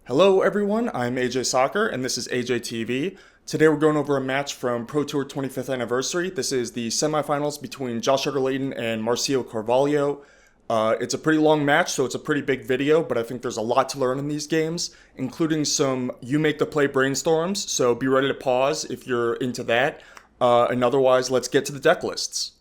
Hello everyone, I'm AJ Soccer and this is AJTV. Today we're going over a match from Pro Tour 25th Anniversary. This is the semifinals between Josh Utter-Leyton and Marcio Carvalho. It's a pretty long match, so it's a pretty big video, but I think there's a lot to learn in these games, including some you make the play brainstorms, so be ready to pause if you're into that. And otherwise, let's get to the deck lists.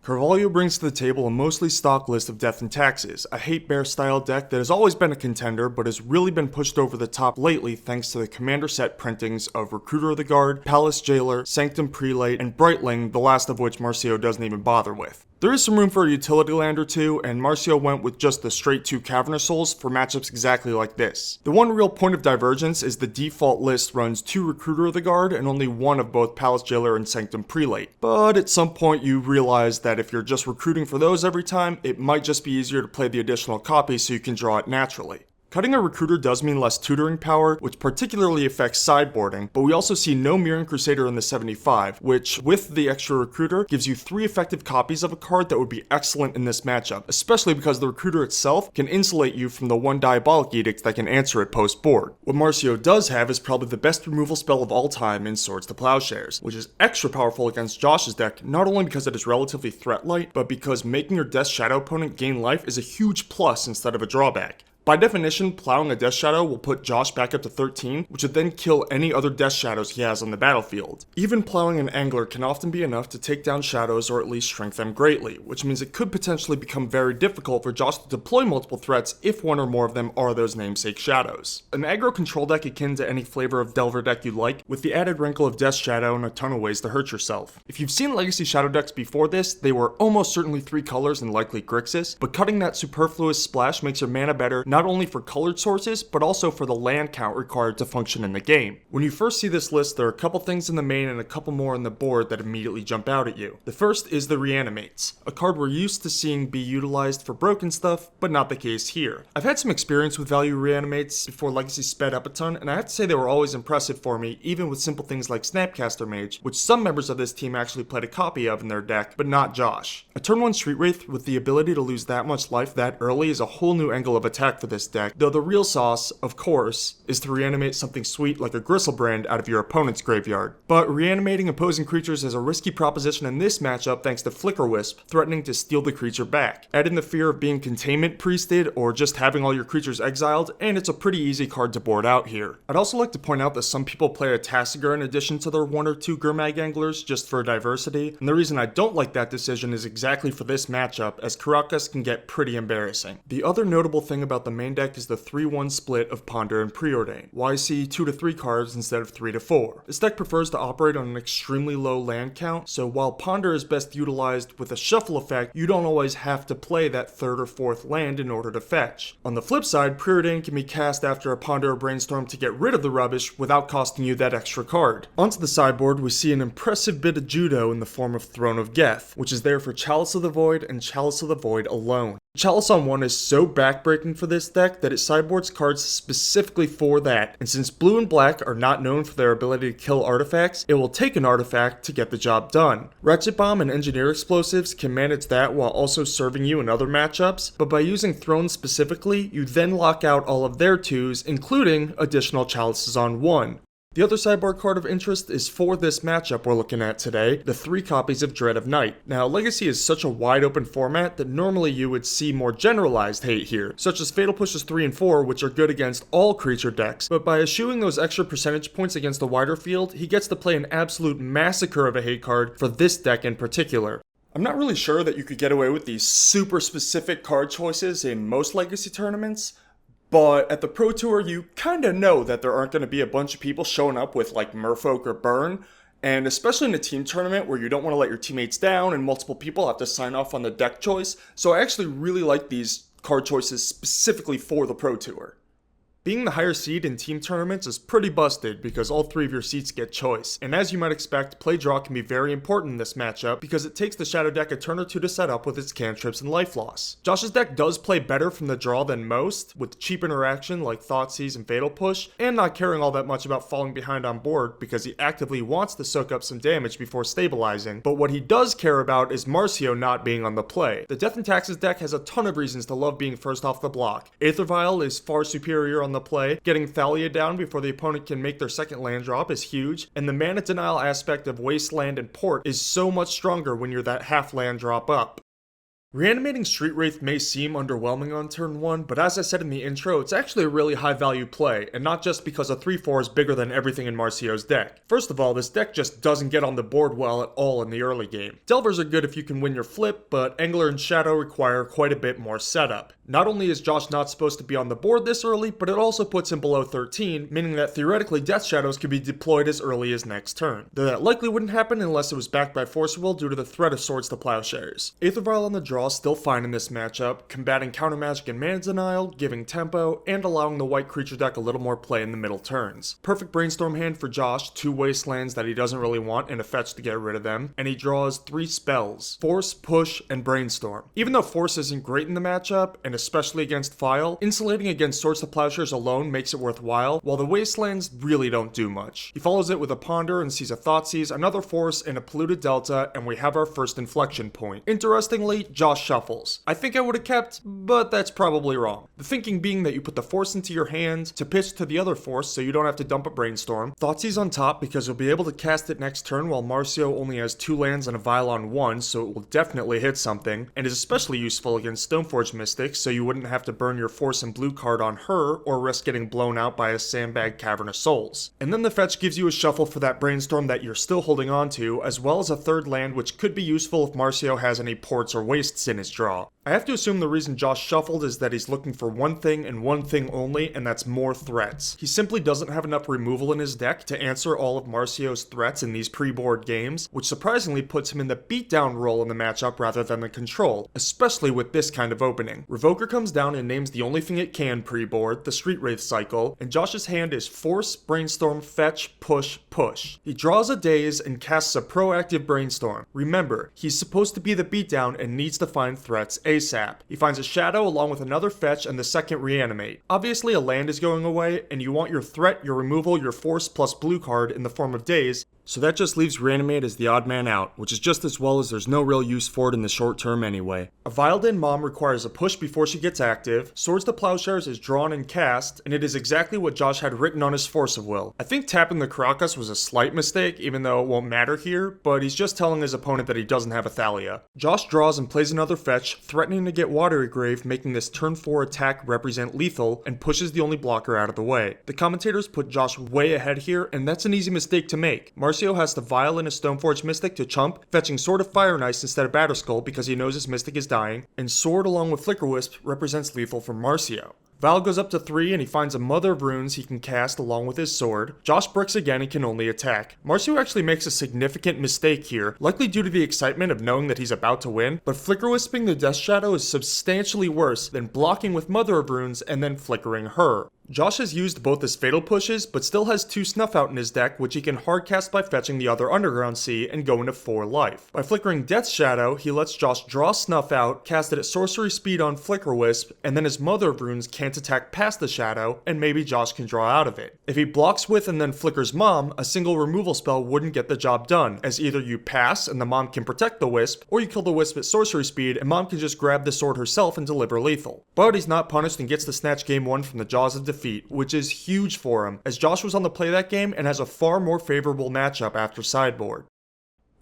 Carvalho brings to the table a mostly stock list of Death and Taxes, a hate bear style deck that has always been a contender but has really been pushed over the top lately thanks to the commander set printings of Recruiter of the Guard, Palace Jailer, Sanctum Prelate, and Brightling, the last of which Marcio doesn't even bother with. There is some room for a utility land or two, and Marcio went with just the straight 2 Cavernous Souls for matchups exactly like this. The one real point of divergence is the default list runs 2 Recruiter of the Guard and only 1 of both Palace Jailer and Sanctum Prelate. But at some point you realize that if you're just recruiting for those every time, it might just be easier to play the additional copy so you can draw it naturally. Cutting a Recruiter does mean less tutoring power, which particularly affects sideboarding, but we also see no Mirran Crusader in the 75, which, with the extra Recruiter, gives you 3 effective copies of a card that would be excellent in this matchup, especially because the Recruiter itself can insulate you from the 1 Diabolic Edict that can answer it post-board. What Marcio does have is probably the best removal spell of all time in Swords to Plowshares, which is extra powerful against Josh's deck, not only because it is relatively threat light, but because making your Death Shadow opponent gain life is a huge plus instead of a drawback. By definition, plowing a Death Shadow will put Josh back up to 13, which would then kill any other Death Shadows he has on the battlefield. Even plowing an Angler can often be enough to take down Shadows or at least shrink them greatly, which means it could potentially become very difficult for Josh to deploy multiple threats if one or more of them are those namesake Shadows. An aggro control deck akin to any flavor of Delver deck you like, with the added wrinkle of Death Shadow and a ton of ways to hurt yourself. If you've seen Legacy Shadow decks before this, they were almost certainly 3 colors and likely Grixis, but cutting that superfluous splash makes your mana better not only for colored sources, but also for the land count required to function in the game. When you first see this list, there are a couple things in the main and a couple more on the board that immediately jump out at you. The first is the Reanimates, a card we're used to seeing be utilized for broken stuff, but not the case here. I've had some experience with value Reanimates before Legacy sped up a ton, and I have to say they were always impressive for me, even with simple things like Snapcaster Mage, which some members of this team actually played a copy of in their deck, but not Josh. A turn 1 Street Wraith with the ability to lose that much life that early is a whole new angle of attack for this deck, though the real sauce, of course, is to reanimate something sweet like a Gristlebrand out of your opponent's graveyard. But reanimating opposing creatures is a risky proposition in this matchup thanks to Flicker Wisp threatening to steal the creature back. Add in the fear of being containment priested or just having all your creatures exiled, and it's a pretty easy card to board out here. I'd also like to point out that some people play a Tasigur in addition to their 1 or 2 Gurmag Anglers just for diversity, and the reason I don't like that decision is exactly for this matchup, as Karakas can get pretty embarrassing. The other notable thing about the main deck is the 3-1 split of Ponder and Preordain. Why see 2 to 3 cards instead of 3 to 4? This deck prefers to operate on an extremely low land count, so while Ponder is best utilized with a shuffle effect, you don't always have to play that 3rd or 4th land in order to fetch. On the flip side, Preordain can be cast after a Ponder or Brainstorm to get rid of the rubbish without costing you that extra card. Onto the sideboard, we see an impressive bit of judo in the form of Throne of Geth, which is there for Chalice of the Void and Chalice of the Void alone. Chalice on 1 is so backbreaking for this deck that it sideboards cards specifically for that, and since blue and black are not known for their ability to kill artifacts, it will take an artifact to get the job done. Ratchet Bomb and Engineer Explosives can manage that while also serving you in other matchups, but by using Throne specifically, you then lock out all of their 2s, including additional Chalices on 1. The other sideboard card of interest is for this matchup we're looking at today, the 3 copies of Dread of Night. Now, Legacy is such a wide open format that normally you would see more generalized hate here, such as Fatal Pushes 3 and 4, which are good against all creature decks, but by eschewing those extra percentage points against the wider field, he gets to play an absolute massacre of a hate card for this deck in particular. I'm not really sure that you could get away with these super specific card choices in most Legacy tournaments, but at the Pro Tour, you kinda know that there aren't gonna be a bunch of people showing up with like Merfolk or Burn, and especially in a team tournament where you don't want to let your teammates down and multiple people have to sign off on the deck choice, so I actually really like these card choices specifically for the Pro Tour. Being the higher seed in team tournaments is pretty busted because all 3 of your seats get choice, and as you might expect, play draw can be very important in this matchup because it takes the Shadow deck a turn or 2 to set up with its cantrips and life loss. Josh's deck does play better from the draw than most, with cheap interaction like Thoughtseize and Fatal Push, and not caring all that much about falling behind on board because he actively wants to soak up some damage before stabilizing, but what he does care about is Marcio not being on the play. The Death and Taxes deck has a ton of reasons to love being first off the block. Aether Vial is far superior on the play. Getting Thalia down before the opponent can make their second land drop is huge, and the mana denial aspect of Wasteland and Port is so much stronger when you're that half land drop up. Reanimating Street Wraith may seem underwhelming on turn 1, but as I said in the intro, it's actually a really high value play, and not just because a 3/4 is bigger than everything in Marcio's deck. First of all, this deck just doesn't get on the board well at all in the early game. Delvers are good if you can win your flip, but Angler and Shadow require quite a bit more setup. Not only is Josh not supposed to be on the board this early, but it also puts him below 13, meaning that theoretically Death Shadows could be deployed as early as next turn. Though that likely wouldn't happen unless it was backed by Force Will due to the threat of Swords to Plowshares. Aether Vial on the draw still fine in this matchup, combating counter magic and mana denial, giving tempo, and allowing the white creature deck a little more play in the middle turns. Perfect brainstorm hand for Josh, 2 wastelands that he doesn't really want and a fetch to get rid of them, and he draws 3 spells: Force, Push, and Brainstorm. Even though Force isn't great in the matchup, and especially against File, insulating against Swords to Plowshares alone makes it worthwhile, while the wastelands really don't do much. He follows it with a Ponder and sees a Thoughtseize, another Force, and a Polluted Delta, and we have our first inflection point. Interestingly, Josh shuffles. I think I would have kept, but that's probably wrong. The thinking being that you put the Force into your hand to pitch to the other Force so you don't have to dump a Brainstorm. Thoughtseize on top because you'll be able to cast it next turn while Marcio only has 2 lands and a Vial on 1, so it will definitely hit something, and is especially useful against Stoneforge Mystics so you wouldn't have to burn your Force and blue card on her or risk getting blown out by a Sandbag Cavern of Souls. And then the fetch gives you a shuffle for that Brainstorm that you're still holding on to, as well as a 3rd land which could be useful if Marcio has any ports or wastes in his draw. I have to assume the reason Josh shuffled is that he's looking for one thing and one thing only, and that's more threats. He simply doesn't have enough removal in his deck to answer all of Marcio's threats in these pre-board games, which surprisingly puts him in the beatdown role in the matchup rather than the control, especially with this kind of opening. Revoker comes down and names the only thing it can pre-board, the Street Wraith cycle, and Josh's hand is Force, Brainstorm, Fetch, Push, Push. He draws a Daze and casts a proactive Brainstorm. Remember, he's supposed to be the beatdown and needs to find threats ASAP. He finds a Shadow along with another Fetch and the second Reanimate. Obviously a land is going away, and you want your threat, your removal, your Force plus blue card in the form of Daze, so that just leaves Reanimate as the odd man out, which is just as well as there's no real use for it in the short term anyway. A Vialden Mom requires a push before she gets active, Swords to Plowshares is drawn and cast, and it is exactly what Josh had written on his Force of Will. I think tapping the Karakas was a slight mistake, even though it won't matter here, but he's just telling his opponent that he doesn't have a Thalia. Josh draws and plays another fetch, threatening to get Watery Grave, making this turn 4 attack represent lethal, and pushes the only blocker out of the way. The commentators put Josh way ahead here, and that's an easy mistake to make. Marcio has to Vial in a Stoneforge Mystic to chump, fetching Sword of Fire and Ice instead of Batterskull because he knows his Mystic is dying, and Sword along with Flicker Wisp represents lethal for Marcio. Vial goes up to 3 and he finds a Mother of Runes he can cast along with his sword. Josh bricks again and can only attack. Marcio actually makes a significant mistake here, likely due to the excitement of knowing that he's about to win, but Flicker Wisping the Death Shadow is substantially worse than blocking with Mother of Runes and then flickering her. Josh has used both his Fatal Pushes, but still has 2 Snuff Out in his deck, which he can hardcast by fetching the other Underground Sea and go into 4 life. By flickering Death Shadow, he lets Josh draw Snuff Out, cast it at sorcery speed on Flicker Wisp, and then his Mother of Runes can't attack past the Shadow, and maybe Josh can draw out of it. If he blocks with and then flickers Mom, a single removal spell wouldn't get the job done, as either you pass and the Mom can protect the Wisp, or you kill the Wisp at sorcery speed and Mom can just grab the sword herself and deliver lethal. But he's not punished and gets to snatch game 1 from the jaws of defeat, which is huge for him, as Josh was on the play that game and has a far more favorable matchup after sideboard.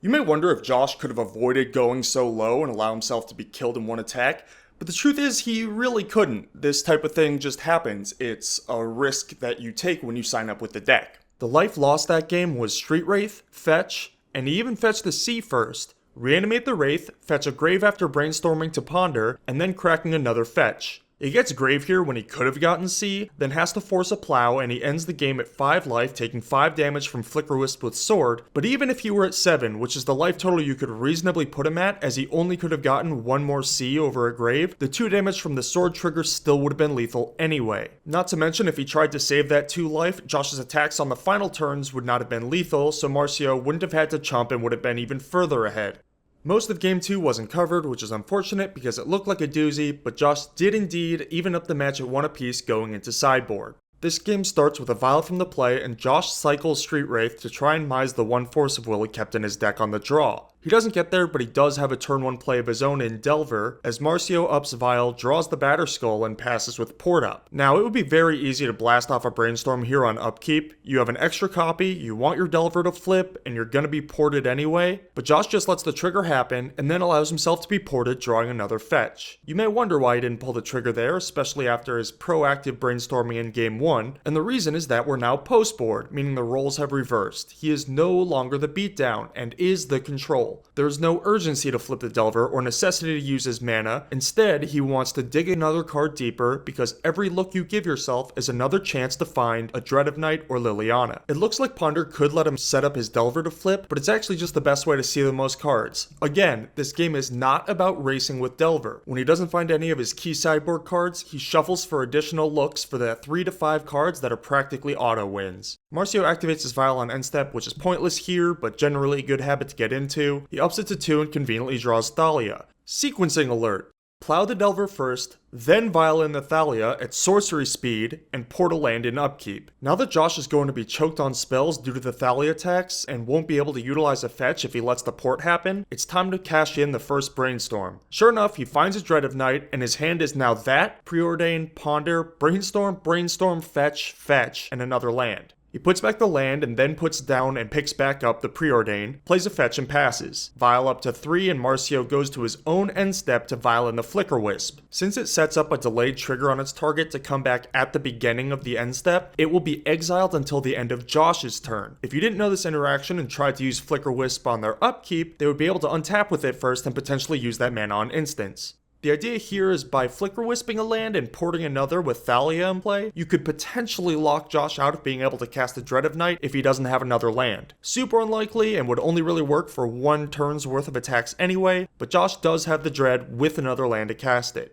You may wonder if Josh could have avoided going so low and allow himself to be killed in one attack, but the truth is he really couldn't. This type of thing just happens. It's a risk that you take when you sign up with the deck. The life lost that game was Street Wraith, Fetch, and he even fetched the Sea first. Reanimate the Wraith, fetch a Grave after brainstorming to Ponder, and then cracking another fetch. He gets Grave here when he could have gotten Sea, then has to force a Plow, and he ends the game at 5 life, taking 5 damage from Flicker Wisp with Sword. But even if he were at 7, which is the life total you could reasonably put him at, as he only could have gotten 1 more Sea over a Grave, the 2 damage from the Sword trigger still would have been lethal anyway. Not to mention, if he tried to save that 2 life, Josh's attacks on the final turns would not have been lethal, so Marcio wouldn't have had to chump and would have been even further ahead. Most of game 2 wasn't covered, which is unfortunate because it looked like a doozy, but Josh did indeed even up the match at 1 apiece going into sideboard. This game starts with a Vial from the play, and Josh cycles Street Wraith to try and mise the 1 Force of Will he kept in his deck on the draw. He doesn't get there, but he does have a turn 1 play of his own in Delver, as Marcio ups Vial, draws the Batterskull, and passes with Port Up. Now, it would be very easy to blast off a Brainstorm here on upkeep. You have an extra copy, you want your Delver to flip, and you're gonna be ported anyway, but Josh just lets the trigger happen, and then allows himself to be ported, drawing another fetch. You may wonder why he didn't pull the trigger there, especially after his proactive brainstorming in Game 1, and the reason is that we're now post-board, meaning the roles have reversed. He is no longer the beatdown, and is the control. There's no urgency to flip the Delver or necessity to use his mana. Instead, he wants to dig another card deeper because every look you give yourself is another chance to find a Dread of Night or Liliana. It looks like Ponder could let him set up his Delver to flip, but it's actually just the best way to see the most cards. Again, this game is not about racing with Delver. When he doesn't find any of his key sideboard cards, he shuffles for additional looks for the 3 to 5 cards that are practically auto wins. Marcio activates his Vial on end step, which is pointless here, but generally a good habit to get into. He ups it to 2 and conveniently draws Thalia. Sequencing alert. Plow the Delver first, then Vial in the Thalia at sorcery speed, and port a land in upkeep. Now that Josh is going to be choked on spells due to the Thalia attacks, and won't be able to utilize a fetch if he lets the port happen, it's time to cash in the first Brainstorm. Sure enough, he finds his Dread of Night, and his hand is now that, Preordain, Ponder, Brainstorm, Brainstorm, Fetch, Fetch, and another land. He puts back the land and then puts down and picks back up the Preordain, plays a fetch and passes. Vial up to 3 and Marcio goes to his own end step to Vial in the Flicker Wisp. Since it sets up a delayed trigger on its target to come back at the beginning of the end step, it will be exiled until the end of Josh's turn. If you didn't know this interaction and tried to use Flicker Wisp on their upkeep, they would be able to untap with it first and potentially use that mana on instance. The idea here is by Flicker Wisping a land and porting another with Thalia in play, you could potentially lock Josh out of being able to cast a Dread of Night if he doesn't have another land. Super unlikely and would only really work for 1 turn's worth of attacks anyway, but Josh does have the Dread with another land to cast it.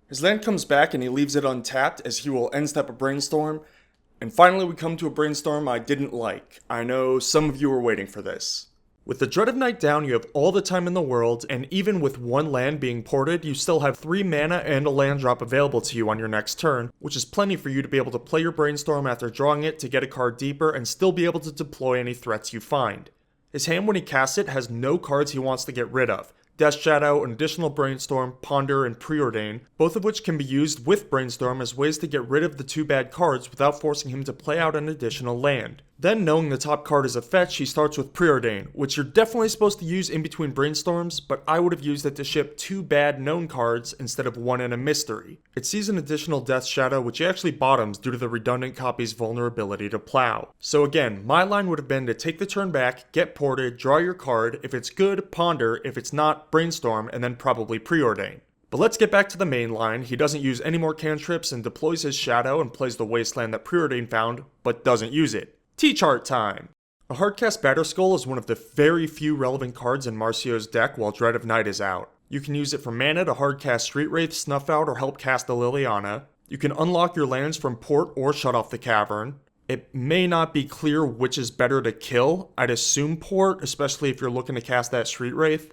His land comes back and he leaves it untapped as he will end step a Brainstorm. And finally we come to a Brainstorm I didn't like. I know some of you were waiting for this. With the Dread of Night down, you have all the time in the world, and even with 1 land being ported, you still have 3 mana and a land drop available to you on your next turn, which is plenty for you to be able to play your Brainstorm after drawing it to get a card deeper and still be able to deploy any threats you find. His hand when he casts it has no cards he wants to get rid of. Death Shadow, an additional Brainstorm, Ponder, and Preordain, both of which can be used with Brainstorm as ways to get rid of the 2 bad cards without forcing him to play out an additional land. Then, knowing the top card is a fetch, he starts with Preordain, which you're definitely supposed to use in between Brainstorms, but I would have used it to ship 2 bad known cards instead of 1 in a mystery. It sees an additional Death Shadow, which he actually bottoms due to the redundant copy's vulnerability to Plow. So again, my line would have been to take the turn back, get ported, draw your card, if it's good, Ponder, if it's not, Brainstorm, and then probably Preordain. But let's get back to the main line. He doesn't use any more cantrips and deploys his Shadow and plays the Wasteland that Preordain found, but doesn't use it. T-chart time! A hardcast Batterskull is one of the very few relevant cards in Marcio's deck while Dread of Night is out. You can use it for mana to hardcast Street Wraith, Snuff Out, or help cast a Liliana. You can unlock your lands from port or shut off the cavern. It may not be clear which is better to kill. I'd assume port, especially if you're looking to cast that Street Wraith.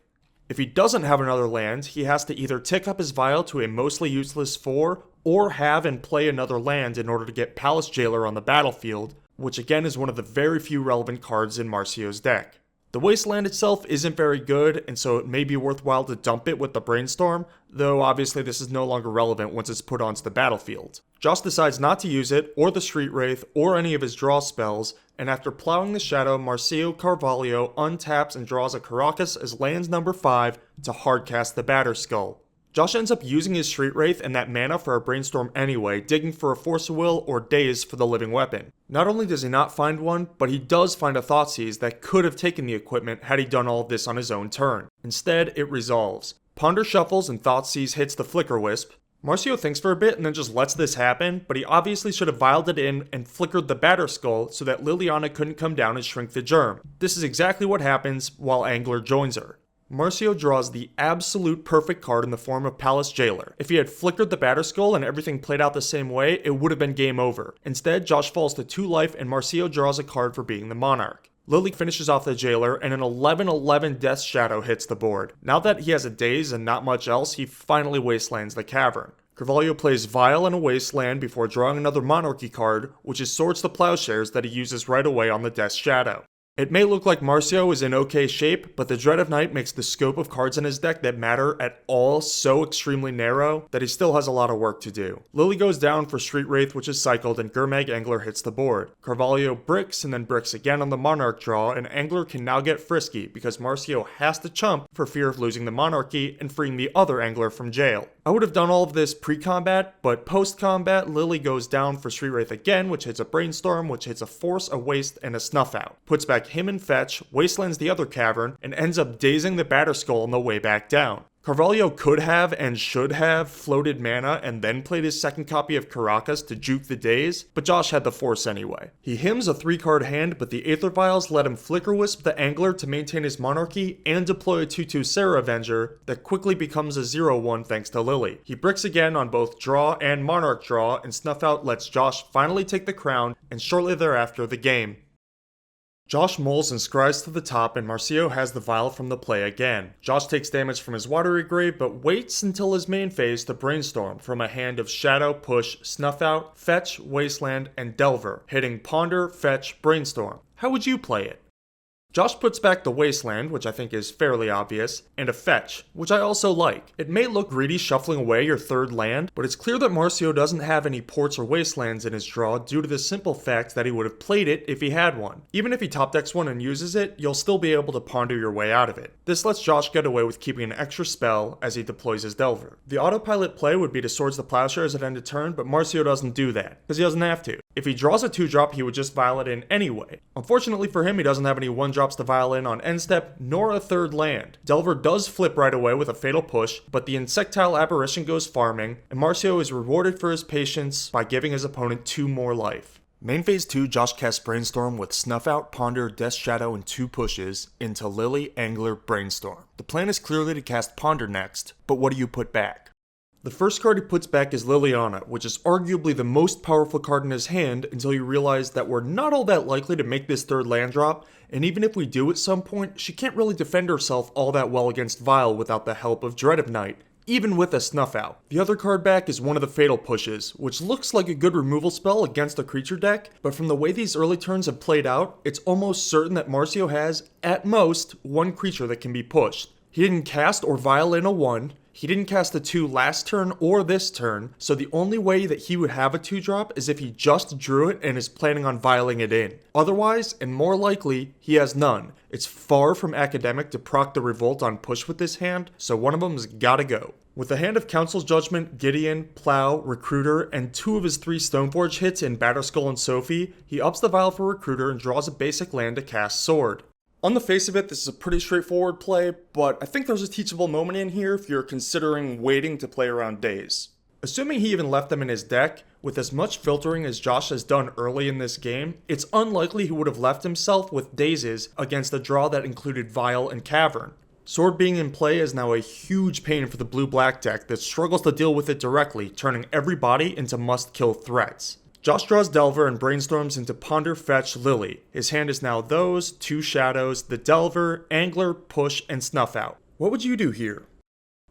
If he doesn't have another land, he has to either tick up his Vial to a mostly useless 4, or have and play another land in order to get Palace Jailer on the battlefield, which again is one of the very few relevant cards in Marcio's deck. The Wasteland itself isn't very good, and so it may be worthwhile to dump it with the Brainstorm, though obviously this is no longer relevant once it's put onto the battlefield. Josh decides not to use it, or the Street Wraith, or any of his draw spells, and after plowing the Shadow, Marcio Carvalho untaps and draws a Caracas as lands number 5 to hardcast the Batterskull. Josh ends up using his Street Wraith and that mana for a Brainstorm anyway, digging for a Force of Will or Daze for the living weapon. Not only does he not find one, but he does find a Thoughtseize that could have taken the equipment had he done all of this on his own turn. Instead, it resolves. Ponder shuffles and Thoughtseize hits the Flicker Wisp. Marcio thinks for a bit and then just lets this happen, but he obviously should have vialed it in and flickered the Batterskull so that Liliana couldn't come down and shrink the germ. This is exactly what happens while Angler joins her. Marcio draws the absolute perfect card in the form of Palace Jailer. If he had flickered the Batterskull and everything played out the same way, it would have been game over. Instead, Josh falls to 2 life and Marcio draws a card for being the Monarch. Lily finishes off the Jailer and an 11/11 Death Shadow hits the board. Now that he has a Daze and not much else, he finally Wastelands the Cavern. Carvalho plays Vial and a Wasteland before drawing another Monarchy card, which is Swords to Plowshares that he uses right away on the Death Shadow. It may look like Marcio is in okay shape, but the Dread of Night makes the scope of cards in his deck that matter at all so extremely narrow that he still has a lot of work to do. Lily goes down for Street Wraith, which is cycled, and Gurmag Angler hits the board. Carvalho bricks and then bricks again on the Monarch draw, and Angler can now get frisky because Marcio has to chump for fear of losing the Monarchy and freeing the other Angler from jail. I would have done all of this pre-combat, but post-combat, Lily goes down for Street Wraith again, which hits a Brainstorm, which hits a Force, a Waste, and a Snuff Out. Puts back him and Fetch, wastelands the other cavern, and ends up dazing the Batterskull on the way back down. Carvalho could have and should have floated mana and then played his second copy of Caracas to juke the daze, but Josh had the force anyway. He hymns a 3-card hand, but the Aether Vials let him Flicker Wisp the Angler to maintain his Monarchy and deploy a 2/2 Sarah Avenger that quickly becomes a 0/1 thanks to Lily. He bricks again on both draw and Monarch draw, and Snuff Out lets Josh finally take the crown, and shortly thereafter the game. Josh moles and scries to the top, and Marcio has the vial from the play again. Josh takes damage from his Watery Grave, but waits until his main phase to Brainstorm from a hand of Shadow, Push, Snuff Out, Fetch, Wasteland, and Delver, hitting Ponder, Fetch, Brainstorm. How would you play it? Josh puts back the Wasteland, which I think is fairly obvious, and a Fetch, which I also like. It may look greedy shuffling away your third land, but it's clear that Marcio doesn't have any ports or wastelands in his draw due to the simple fact that he would have played it if he had one. Even if he top decks one and uses it, you'll still be able to ponder your way out of it. This lets Josh get away with keeping an extra spell as he deploys his Delver. The autopilot play would be to Swords the Plowshares at end of turn, but Marcio doesn't do that, because he doesn't have to. If he draws a 2-drop, he would just vial it in anyway. Unfortunately for him, he doesn't have any 1-drops to vial in on end step, nor a third land. Delver does flip right away with a Fatal Push, but the Insectile Aberration goes farming, and Marcio is rewarded for his patience by giving his opponent 2 more life. Main phase 2, Josh casts Brainstorm with Snuff Out, Ponder, Death Shadow, and 2 pushes into Lily, Angler, Brainstorm. The plan is clearly to cast Ponder next, but what do you put back? The first card he puts back is Liliana, which is arguably the most powerful card in his hand until you realize that we're not all that likely to make this third land drop, and even if we do at some point, she can't really defend herself all that well against Vial without the help of Dread of Night, even with a Snuff Out. The other card back is one of the Fatal Pushes, which looks like a good removal spell against a creature deck, but from the way these early turns have played out, it's almost certain that Marcio has, at most, one creature that can be pushed. He didn't cast or vial in a 1, he didn't cast a 2 last turn or this turn, so the only way that he would have a 2-drop is if he just drew it and is planning on vialing it in. Otherwise, and more likely, he has none. It's far from academic to proc the Revolt on push with this hand, so one of them's gotta go. With the hand of Council's Judgment, Gideon, Plow, Recruiter, and 2 of his 3 Stoneforge hits in Batterskull and Sophie, he ups the vial for Recruiter and draws a basic land to cast Sword. On the face of it, this is a pretty straightforward play, but I think there's a teachable moment in here if you're considering waiting to play around days. Assuming he even left them in his deck, with as much filtering as Josh has done early in this game, it's unlikely he would have left himself with dazes against a draw that included Vial and Cavern. Sword being in play is now a huge pain for the blue-black deck that struggles to deal with it directly, turning every body into must-kill threats. Josh draws Delver and brainstorms into Ponder, Fetch, Lily. His hand is now those, 2 shadows, the Delver, Angler, Push, and Snuff Out. What would you do here?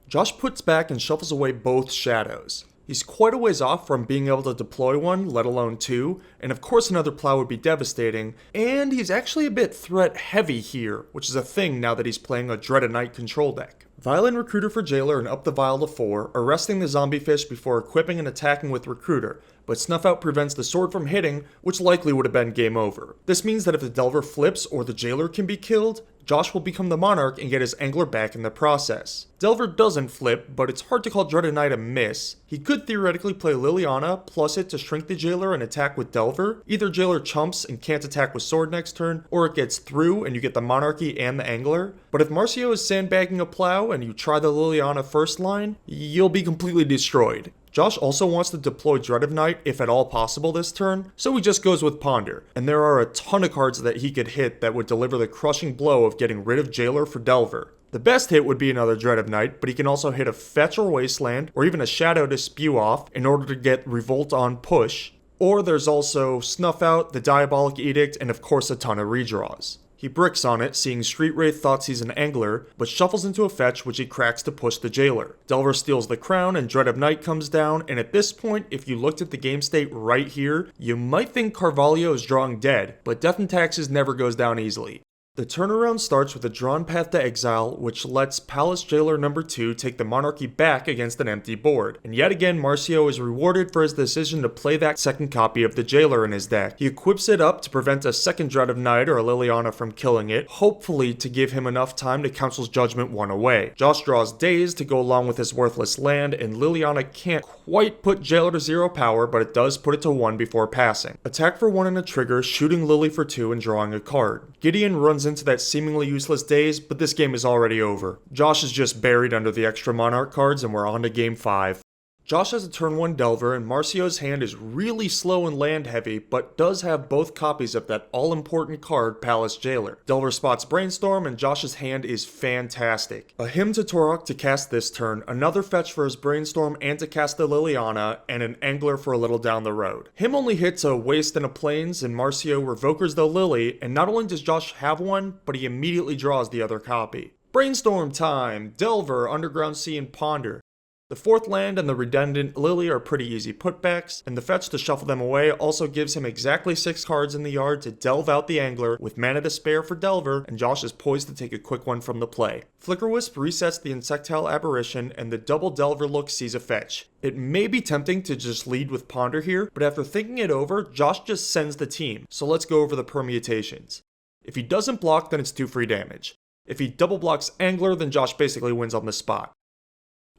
Josh puts back and shuffles away both shadows. He's quite a ways off from being able to deploy one, let alone 2, and of course another Plow would be devastating, and he's actually a bit threat heavy here, which is a thing now that he's playing a Dread of Night control deck. Violin Recruiter for Jailer and up the Vial to 4, arresting the zombie fish before equipping and attacking with Recruiter, but Snuff Out prevents the sword from hitting, which likely would have been game over. This means that if the Delver flips or the Jailer can be killed, Josh will become the Monarch and get his Angler back in the process. Delver doesn't flip, but it's hard to call Dread of Night a miss. He could theoretically play Liliana, plus it to shrink the Jailer and attack with Delver. Either Jailer chumps and can't attack with Sword next turn, or it gets through and you get the Monarchy and the Angler. But if Marcio is sandbagging a Plow and you try the Liliana first line, you'll be completely destroyed. Josh also wants to deploy Dread of Night if at all possible this turn, so he just goes with Ponder, and there are a ton of cards that he could hit that would deliver the crushing blow of getting rid of Jailer for Delver. The best hit would be another Dread of Night, but he can also hit a Fetch or Wasteland, or even a Shadow to spew off in order to get Revolt on push. Or there's also Snuff Out, the Diabolic Edict, and of course a ton of redraws. He bricks on it, seeing Street Wraith thought he's an angler, but shuffles into a fetch which he cracks to push the jailer. Delver steals the crown and Dread of Night comes down, and at this point, if you looked at the game state right here, you might think Carvalho is drawing dead, but Death and Taxes never goes down easily. The turnaround starts with a drawn path to exile, which lets Palace Jailer number 2 take the monarchy back against an empty board. And yet again, Marcio is rewarded for his decision to play that second copy of the Jailer in his deck. He equips it up to prevent a second Dread of Night or a Liliana from killing it, hopefully to give him enough time to Council's Judgment 1 away. Josh draws Daze to go along with his worthless land, and Liliana can't quite put Jailer to 0 power, but it does put it to 1 before passing. Attack for 1 and a trigger, shooting Lily for 2 and drawing a card. Gideon runs into that seemingly useless Daze, but this game is already over. Josh is just buried under the extra Monarch cards, and we're on to game 5. Josh has a turn 1 Delver, and Marcio's hand is really slow and land heavy, but does have both copies of that all-important card, Palace Jailer. Delver spots Brainstorm, and Josh's hand is fantastic. A Hymn to Torok to cast this turn, another fetch for his Brainstorm and to cast the Liliana, and an Angler for a little down the road. Him only hits a Waste and a Plains, and Marcio revokers the Lily, and not only does Josh have one, but he immediately draws the other copy. Brainstorm time! Delver, Underground Sea, and Ponder. The 4th land and the redundant Lily are pretty easy putbacks, and the fetch to shuffle them away also gives him exactly 6 cards in the yard to delve out the Angler with mana to spare for Delver, and Josh is poised to take a quick one from the play. Flickerwisp resets the Insectile Aberration, and the double Delver look sees a fetch. It may be tempting to just lead with Ponder here, but after thinking it over, Josh just sends the team, so let's go over the permutations. If he doesn't block, then it's 2 free damage. If he double blocks Angler, then Josh basically wins on the spot.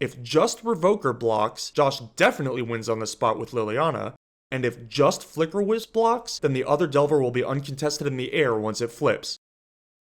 If just Revoker blocks, Josh definitely wins on the spot with Liliana, and if just Flickerwisp blocks, then the other Delver will be uncontested in the air once it flips.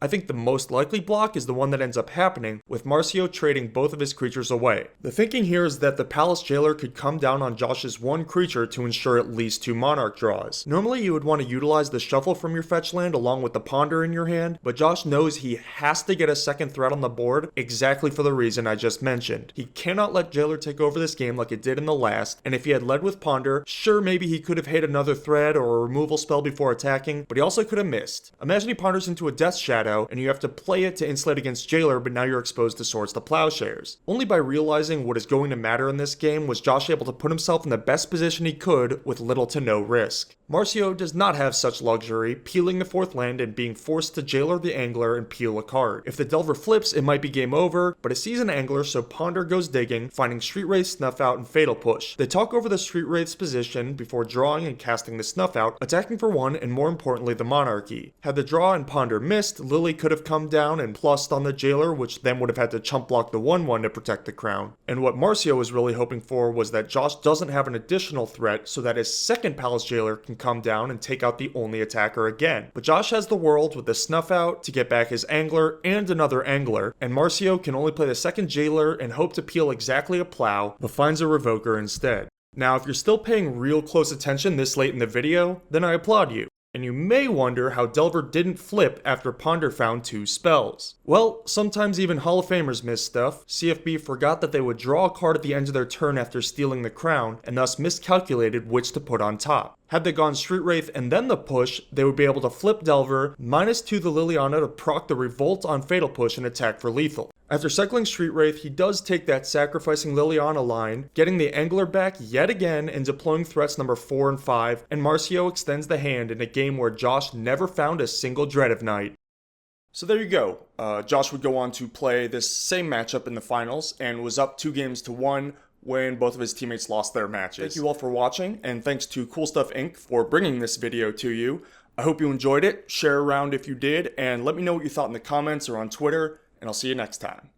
I think the most likely block is the one that ends up happening, with Marcio trading both of his creatures away. The thinking here is that the Palace Jailer could come down on Josh's 1 creature to ensure at least 2 Monarch draws. Normally you would want to utilize the shuffle from your fetch land along with the Ponder in your hand, but Josh knows he has to get a second threat on the board exactly for the reason I just mentioned. He cannot let Jailer take over this game like it did in the last, and if he had led with Ponder, sure maybe he could have hit another thread or a removal spell before attacking, but he also could have missed. Imagine he ponders into a Death Shadow, and you have to play it to insulate against Jailer, but now you're exposed to Swords to Plowshares. Only by realizing what is going to matter in this game was Josh able to put himself in the best position he could with little to no risk. Marcio does not have such luxury, peeling the 4th land and being forced to Jailer the Angler and peel a card. If the Delver flips, it might be game over, but it sees an Angler, so Ponder goes digging, finding Street Wraith, Snuff Out, and Fatal Push. They talk over the Street Wraith's position before drawing and casting the Snuff Out, attacking for 1, and more importantly the Monarchy. Had the draw and Ponder missed, Lily could have come down and plussed on the Jailer, which then would have had to chump block the 1/1 to protect the crown. And what Marcio was really hoping for was that Josh doesn't have an additional threat so that his second Palace Jailer can come down and take out the only attacker again. But Josh has the world with the Snuff Out to get back his Angler and another Angler, and Marcio can only play the second Jailer and hope to peel exactly a Plow, but finds a Revoker instead. Now if you're still paying real close attention this late in the video, then I applaud you. And you may wonder how Delver didn't flip after Ponder found 2 spells. Well, sometimes even Hall of Famers miss stuff. CFB forgot that they would draw a card at the end of their turn after stealing the crown, and thus miscalculated which to put on top. Had they gone Street Wraith and then the push, they would be able to flip Delver, -2 the Liliana to proc the Revolt on Fatal Push and attack for lethal. After cycling Street Wraith, he does take that sacrificing Liliana line, getting the Angler back yet again and deploying threats number 4 and 5, and Marcio extends the hand in a game where Josh never found a single Dread of Night. So there you go. Josh would go on to play this same matchup in the finals and was up 2-1 when both of his teammates lost their matches. Thank you all for watching, and thanks to Cool Stuff Inc. for bringing this video to you. I hope you enjoyed it. Share around if you did, and let me know what you thought in the comments or on Twitter, and I'll see you next time.